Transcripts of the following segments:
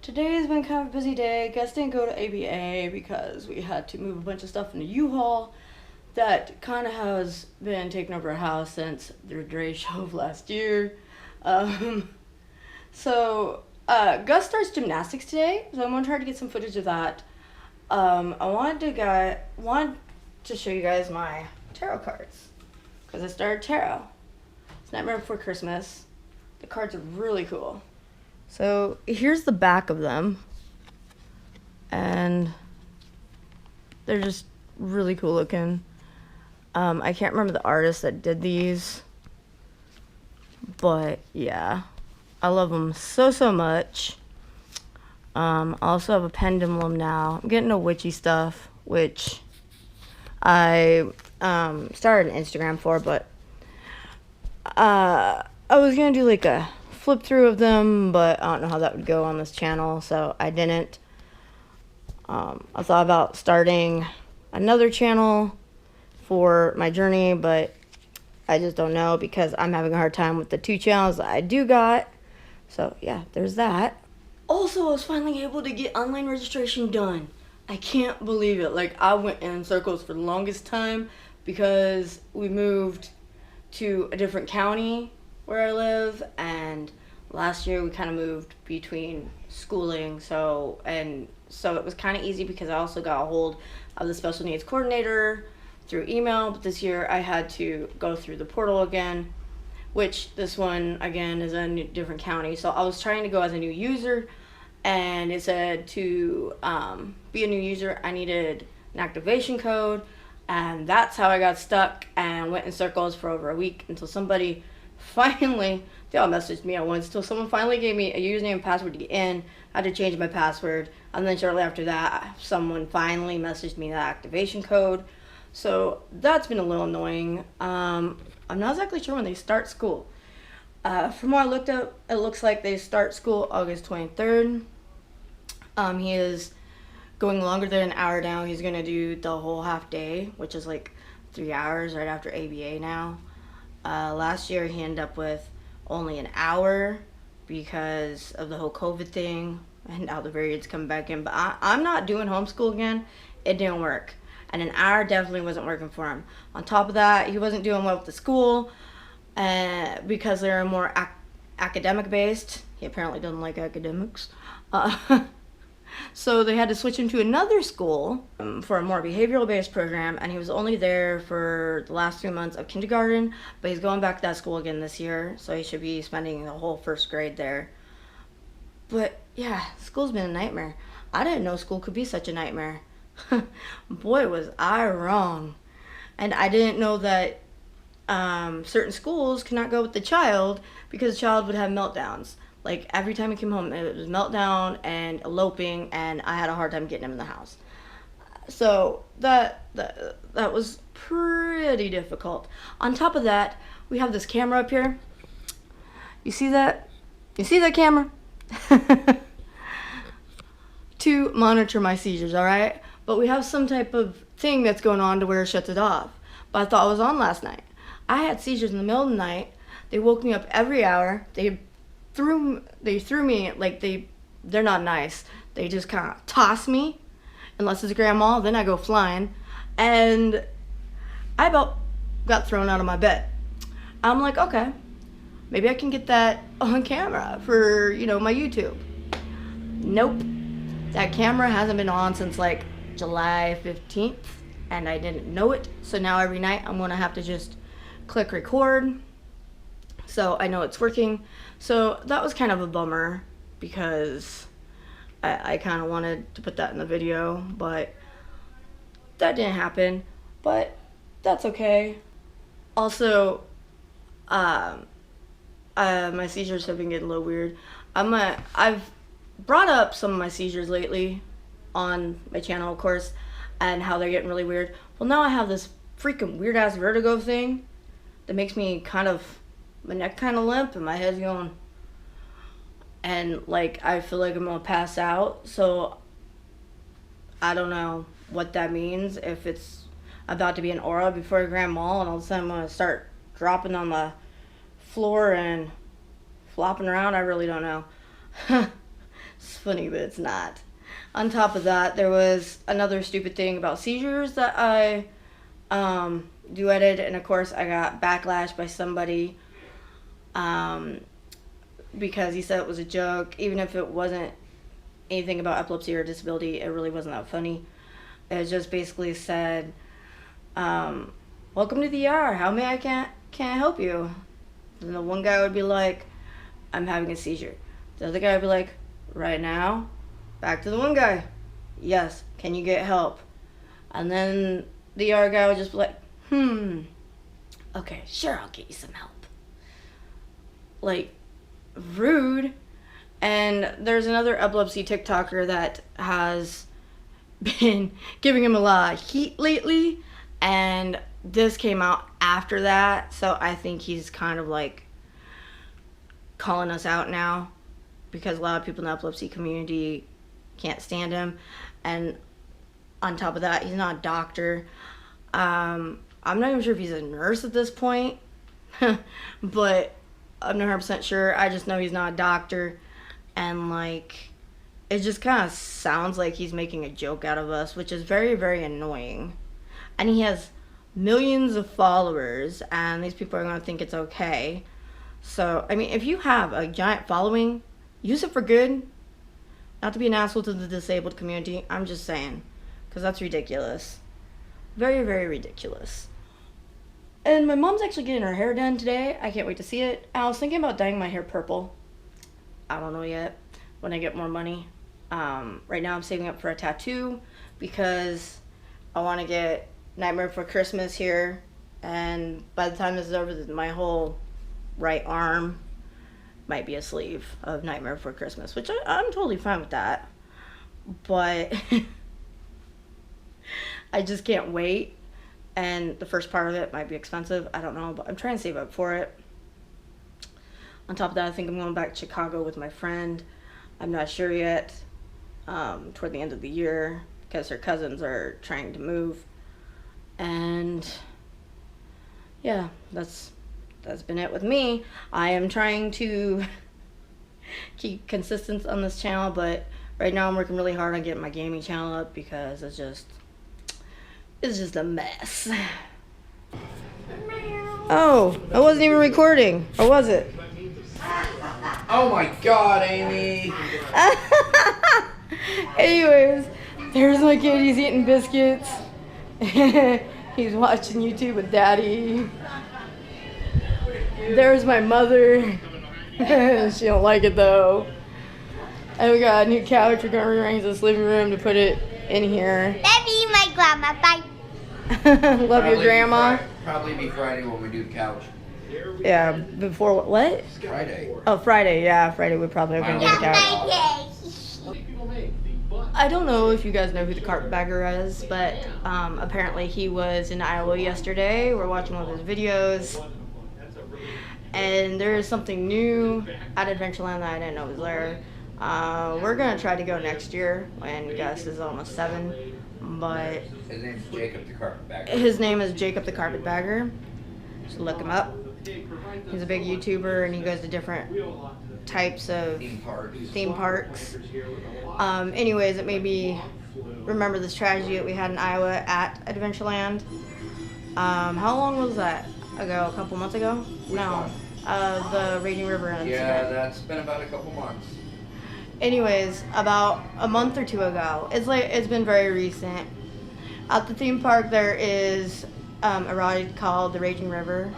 Today's been kind of a busy day. Guess didn't go to ABA because we had to move a bunch of stuff in the U-Haul that kind of has been taking over our house since the Dre show of last year. Gus starts gymnastics today, so I'm gonna try to get some footage of that. I wanted to show you guys my tarot cards because I started tarot. It's Nightmare Before Christmas. The cards are really cool. So here's the back of them, and they're just really cool looking. I can't remember the artist that did these, but yeah, I love them so much. I also have a pendulum now. I'm getting into witchy stuff, which I started an Instagram for, but I was gonna do like a flip through of them, but I don't know how that would go on this channel, so I didn't. I thought about starting another channel for my journey, but I just don't know because I'm having a hard time with the two channels that I do got. So yeah, there's that. Also, I was finally able to get online registration done. I can't believe it. Like, I went in circles for the longest time because we moved to a different county where I live, and last year we kind of moved between schooling, so it was kind of easy because I also got a hold of the special needs coordinator through email, but this year I had to go through the portal again, which this one again is a different county. So I was trying to go as a new user, and it said to be a new user I needed an activation code, and that's how I got stuck and went in circles for over a week until somebody finally, they all messaged me at once, until someone finally gave me a username and password to get in. I had to change my password, and then shortly after that someone finally messaged me the activation code. So that's been a little annoying. I'm not exactly sure when they start school. From what I looked up, it looks like they start school August 23rd. He is going longer than an hour now. He's going to do the whole half day, which is like 3 hours right after ABA now. Last year he ended up with only an hour because of the whole COVID thing, and now the variants coming back in. But I'm not doing homeschool again. It didn't work. And an hour definitely wasn't working for him. On top of that, he wasn't doing well with the school because they're more academic based. He apparently doesn't like academics. So they had to switch him to another school for a more behavioral based program, and he was only there for the last 3 months of kindergarten, but he's going back to that school again this year, so he should be spending the whole first grade there. But yeah, school's been a nightmare. I didn't know school could be such a nightmare. Boy, was I wrong. And I didn't know that certain schools could not go with the child because the child would have meltdowns. Like, every time he came home, it was meltdown and eloping, and I had a hard time getting him in the house. So that was pretty difficult. On top of that, we have this camera up here. You see that? You see that camera? To monitor my seizures, all right? But we have some type of thing that's going on to where it shuts it off. But I thought it was on last night. I had seizures in the middle of the night. They woke me up every hour. They threw me, like, they're not nice. They just kind of toss me, unless it's grandma, then I go flying. And I about got thrown out of my bed. I'm like, okay, maybe I can get that on camera for, my YouTube. Nope. That camera hasn't been on since like July 15th, and I didn't know it. So now every night I'm gonna have to just click record so I know it's working. So that was kind of a bummer because I kind of wanted to put that in the video, but that didn't happen. But that's okay. Also, my seizures have been getting a little weird. I've brought up some of my seizures lately on my channel, of course, and how they're getting really weird. Well, now I have this freaking weird ass vertigo thing that makes me my neck kind of limp and my head's going, and like I feel like I'm gonna pass out. So I don't know what that means, if it's about to be an aura before a grand mal and all of a sudden I'm gonna start dropping on the floor and flopping around. I really don't know. It's funny, but it's not. On top of that, there was another stupid thing about seizures that I duetted, and of course I got backlash by somebody because he said it was a joke. Even if it wasn't anything about epilepsy or disability, it really wasn't that funny. It just basically said, welcome to the ER, how may I can't help you? And the one guy would be like, I'm having a seizure. The other guy would be like, right now? Back to the one guy, yes, can you get help? And then the ER guy would just be like, okay, sure, I'll get you some help. Like, rude. And there's another epilepsy TikToker that has been giving him a lot of heat lately, and this came out after that, so I think he's kind of like calling us out now, because a lot of people in the epilepsy community can't stand him. And on top of that, he's not a doctor. I'm not even sure if he's a nurse at this point, but I'm not 100% sure. I just know he's not a doctor, and like, it just kind of sounds like he's making a joke out of us, which is very, very annoying. And he has millions of followers, and these people are going to think it's okay. So, I mean, if you have a giant following, use it for good. Not to be an asshole to the disabled community, I'm just saying, because that's ridiculous. Very, very ridiculous. And my mom's actually getting her hair done today. I can't wait to see it. I was thinking about dyeing my hair purple. I don't know yet, when I get more money. Right now I'm saving up for a tattoo because I want to get Nightmare Before Christmas here, and by the time this is over, my whole right arm might be a sleeve of Nightmare Before Christmas, which I'm totally fine with that, but I just can't wait. And the first part of it might be expensive, I don't know, but I'm trying to save up for it. On top of that, I think I'm going back to Chicago with my friend. I'm not sure yet, toward the end of the year, because her cousins are trying to move. And yeah, that's been it with me. I am trying to keep consistent on this channel, but right now I'm working really hard on getting my gaming channel up because it's just a mess. Oh, I wasn't even recording, or was it? Oh my God, Amy! Anyways, there's my kid. He's eating biscuits. He's watching YouTube with Daddy. There's my mother. She don't like it though. And we got a new couch. We're gonna rearrange this living room to put it in here. Baby, my grandma, bye. Love your grandma. Probably be Friday when we do the couch. Yeah, before what? Friday. Oh, Friday. Yeah, Friday we probably are gonna do the couch. I don't know if you guys know who the carpetbagger is, but apparently he was in Iowa yesterday. We're watching one of his videos, and there is something new at Adventureland that I didn't know was there. We're gonna try to go next year when Gus is almost 7, but his name's Jacob the Carpetbagger. His name is Jacob the Carpetbagger. Just look him up. He's a big YouTuber, and he goes to different types of theme parks. Anyways, it made me remember this tragedy that we had in Iowa at Adventureland. How long was that ago? A couple months ago? No. The Raging River incident. Yeah, that's been about a couple months. Anyways, about a month or 2 ago. It's been very recent. At the theme park there is a ride called the Raging River,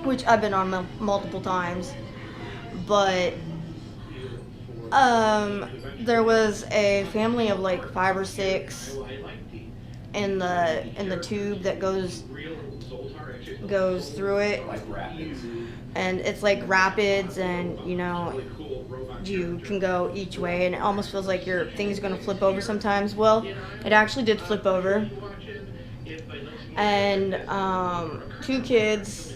which I've been on multiple times. But there was a family of like 5 or 6 in the tube that goes through it. Like rapids. And it's like rapids, and you know, you can go each way, and it almost feels like your thing's gonna flip over sometimes. Well, it actually did flip over, and 2 kids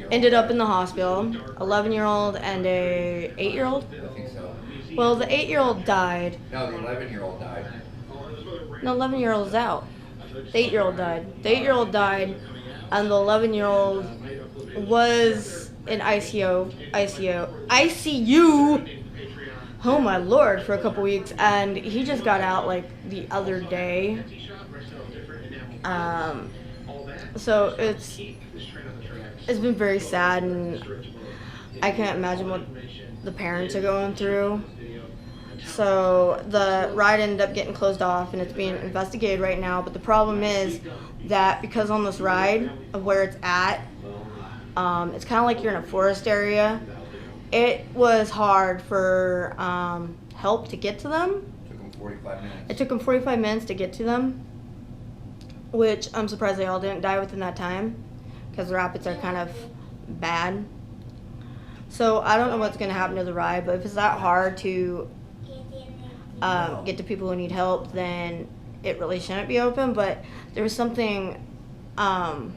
ended up in the hospital. 11-year-old and a 8-year-old. I think so. Well, the 8-year-old died. No, the 11-year-old died. No, 11-year-old's out. The 8-year-old died. The 8-year-old died, and the 11-year-old was in ICU oh my lord, for a couple weeks, and he just got out like the other day. So it's been very sad, and I can't imagine what the parents are going through. So the ride ended up getting closed off, and it's being investigated right now. But the problem is that because on this ride of where it's at, it's kind of like you're in a forest area. It was hard for help to get to them. Took them 45 minutes. It took them 45 minutes to get to them, which I'm surprised they all didn't die within that time, because the rapids are kind of bad. So I don't know what's going to happen to the ride, but if it's that hard to get to people who need help, then it really shouldn't be open. But there was something, something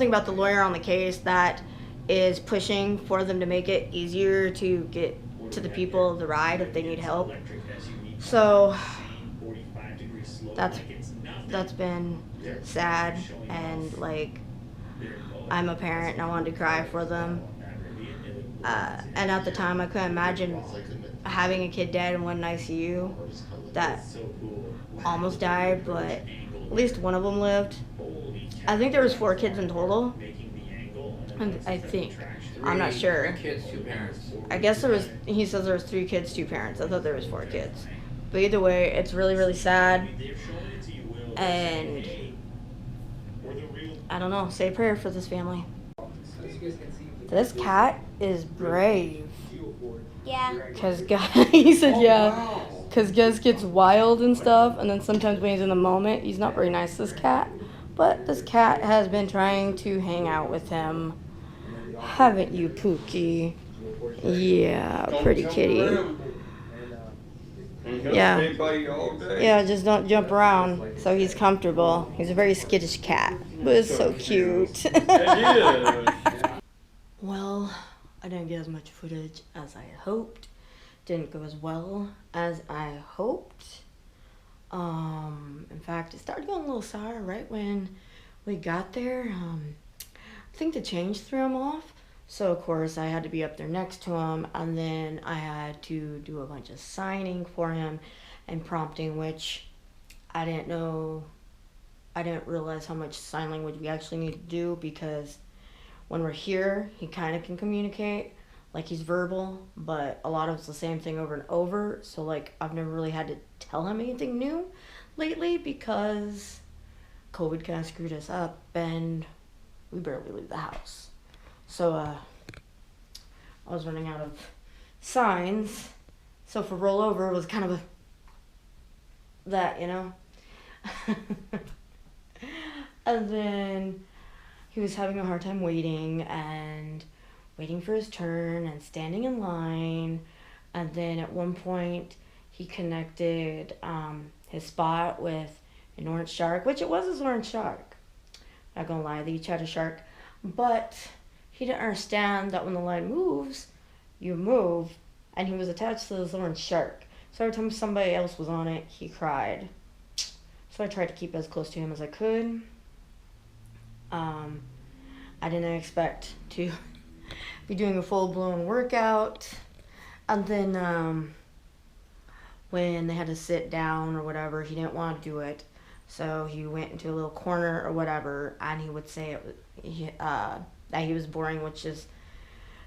about the lawyer on the case that is pushing for them to make it easier to get to the people of the ride if they need help. So that's been sad, and like, I'm a parent and I wanted to cry for them. And at the time, I couldn't imagine having a kid dead in one ICU that almost died, but at least one of them lived. I think there was 4 kids in total. I think. I'm not sure. 3 kids, 2 parents. I guess he says there was 3 kids, 2 parents. I thought there was 4 kids. But either way, it's really, really sad. And I don't know, say a prayer for this family. This cat is brave. Yeah. Cause he said yeah. Cause Gus gets wild and stuff, and then sometimes when he's in the moment, he's not very nice, this cat. But this cat has been trying to hang out with him. Haven't you, Pookie? Yeah, pretty kitty. Yeah. Yeah, just don't jump around so he's comfortable. He's a very skittish cat, but it's so cute. Well, I didn't get as much footage as I hoped. Didn't go as well as I hoped. In fact, it started going a little sour right when we got there. I think the change threw him off. So, of course, I had to be up there next to him, and then I had to do a bunch of signing for him and prompting, which I didn't know. I didn't realize how much sign language we actually need to do, because when we're here, he kind of can communicate. Like, he's verbal, but a lot of it's the same thing over and over. So, like, I've never really had to tell him anything new lately, because COVID kind of screwed us up, and we barely leave the house. So, I was running out of signs. So for rollover, it was kind of that, you know? And then he was having a hard time waiting for his turn and standing in line. And then at one point, he connected his spot with an orange shark, which it was his orange shark. Not gonna lie, they each had a shark. But he didn't understand that when the line moves, you move, and he was attached to this orange shark. So every time somebody else was on it, he cried. So I tried to keep as close to him as I could. I didn't expect to be doing a full-blown workout. And then when they had to sit down or whatever, he didn't want to do it. So he went into a little corner or whatever, and he would say that he was boring, which is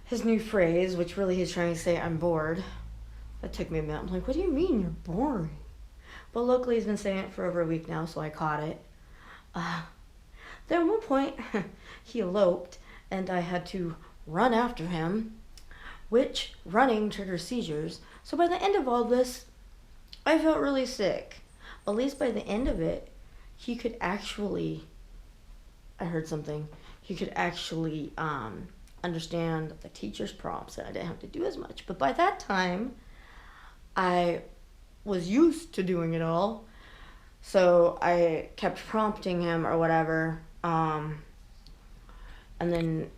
his new phrase, which really he's trying to say, I'm bored. That took me a minute. I'm like, what do you mean you're boring? But luckily he's been saying it for over a week now, so I caught it. Then at one point, he eloped, and I had to run after him, which running triggers seizures. So by the end of all this, I felt really sick. At least by the end of it, he could actually, I heard something, he could actually understand the teacher's prompts, and I didn't have to do as much. But by that time, I was used to doing it all, so I kept prompting him or whatever, and then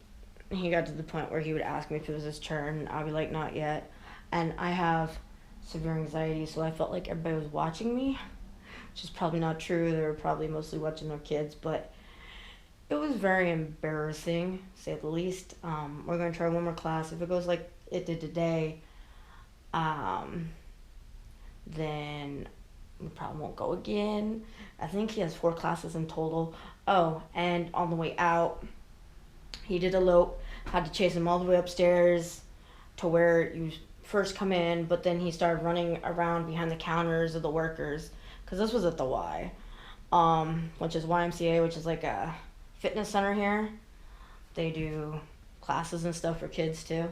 he got to the point where he would ask me if it was his turn, and I'd be like, not yet. And I have severe anxiety, so I felt like everybody was watching me, which is probably not true. They were probably mostly watching their kids, but it was very embarrassing, to say the least. We're going to try one more class. If it goes like it did today, then we probably won't go again. I think he has 4 classes in total. Oh, and on the way out, he did elope. Had to chase him all the way upstairs to where you first come in, but then he started running around behind the counters of the workers, because this was at the Y, which is YMCA, which is like a fitness center here. They do classes and stuff for kids too.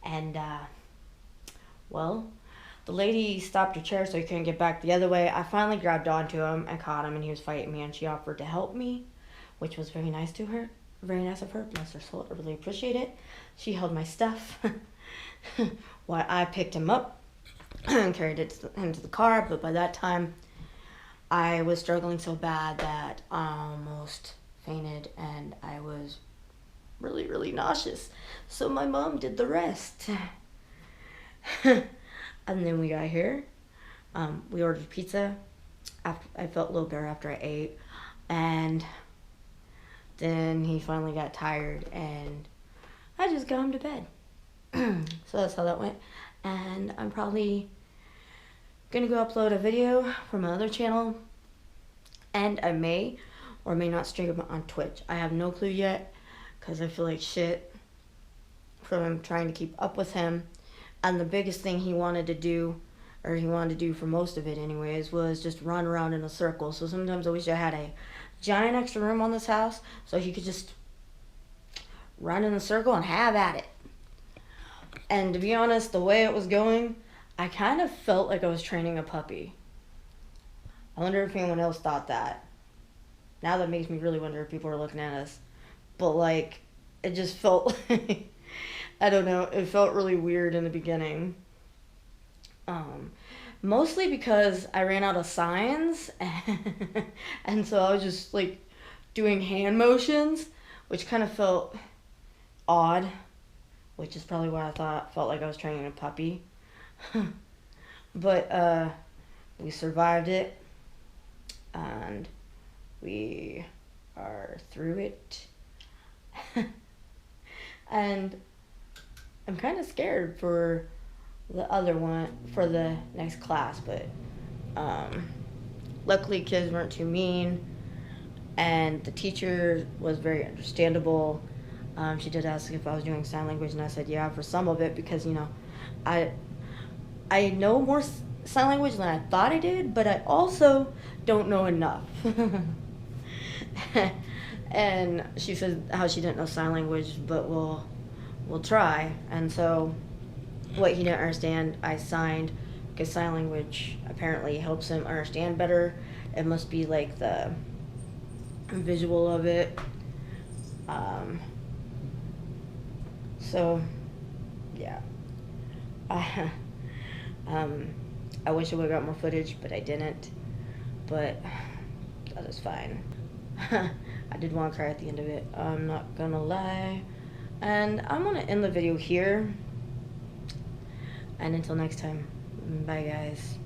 And well, the lady stopped her chair so he couldn't get back the other way. I finally grabbed onto him and caught him, and he was fighting me, and she offered to help me, which was very nice to her. Very nice of her. Bless her soul. I really appreciate it. She held my stuff while I picked him up and carried him to the car. But by that time, I was struggling so bad that I almost fainted, and I was really, really nauseous. So my mom did the rest. And then we got here. We ordered pizza. I felt a little better after I ate. And then he finally got tired, and I just got him to bed. So that's how that went. And I'm probably going to go upload a video from my other channel. And I may or may not stream it on Twitch. I have no clue yet, because I feel like shit from trying to keep up with him. And the biggest thing he wanted to do, or he wanted to do for most of it anyways, was just run around in a circle. So sometimes I wish I had a giant extra room on this house so he could just run in a circle and have at it. And to be honest, the way it was going, I kind of felt like I was training a puppy. I wonder if anyone else thought that. Now that makes me really wonder if people are looking at us. But like, it just felt I don't know, it felt really weird in the beginning. Mostly because I ran out of signs, and so I was just like doing hand motions, which kind of felt odd, which is probably why I felt like I was training a puppy. But we survived it, and we are through it. And I'm kind of scared for the other one, for the next class, but luckily kids weren't too mean, and the teacher was very understandable. She did ask if I was doing sign language, and I said yeah for some of it, because you know I know more sign language than I thought I did, but I also don't know enough. And she said how she didn't know sign language, but we'll try. And so what he didn't understand, I signed, because sign language apparently helps him understand better. It must be like the visual of it. So yeah, I wish I would have got more footage, but I didn't. But that is fine. I did want to cry at the end of it, I'm not gonna lie. And I'm gonna end the video here. And until next time, bye guys.